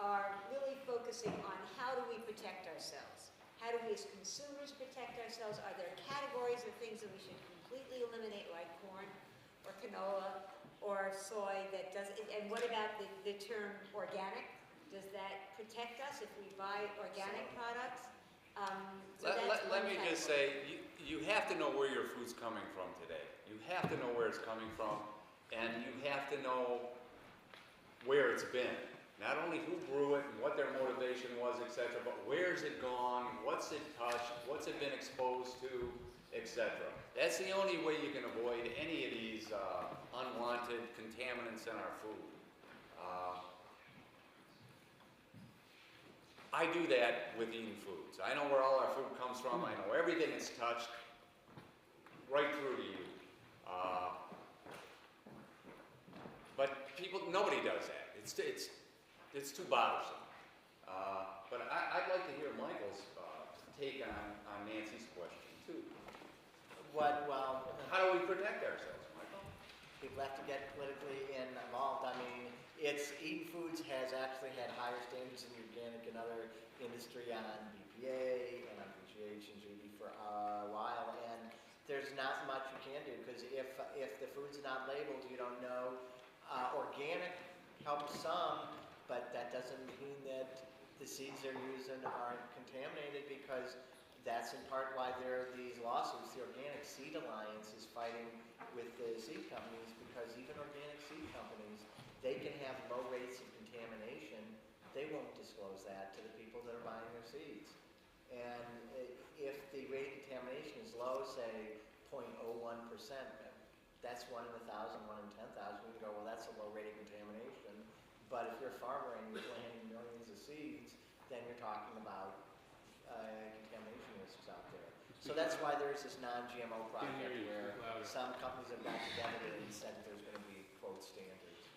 are really focusing on how do we protect ourselves? How do we as consumers protect ourselves? Are there categories of things that we should completely eliminate, like corn or canola or soy that doesn't, and what about the term organic? Does that protect us if we buy organic products? Let me just say, you have to know where your food's coming from today. You have to know where it's coming from, and you have to know where it's been. Not only who grew it and what their motivation was, etc., but where's it gone, what's it touched, what's it been exposed to, etc. That's the only way you can avoid any of these unwanted contaminants in our food. I do that with eating foods. I know where all our food comes from. I know everything it's touched, right through to you. But nobody does that. It's too bothersome. But I'd like to hear Michael's take on Nancy's question too. Well, how do we protect ourselves, Michael? People have to get politically involved. I mean, Eating Foods has actually had higher standards in the organic and other industry on BPA and on PGH and GB for a while, and there's not much you can do, because if the food's not labeled, you don't know. Organic helps some, but that doesn't mean that the seeds they're using aren't contaminated, because that's in part why there are these lawsuits. The Organic Seed Alliance is fighting with the seed companies, because even organic seed companies, they can have low rates of contamination. They won't disclose that to the people that are buying their seeds. And if the rate of contamination is low, say 0.01%, that's 1 in 1,000, 1 in 10,000. We can go, well, that's a low rate of contamination. But if you're a farmer and you're planting millions of seeds, then you're talking about contamination risks out there. So that's why there's this non-GMO project where some companies have got together and said they're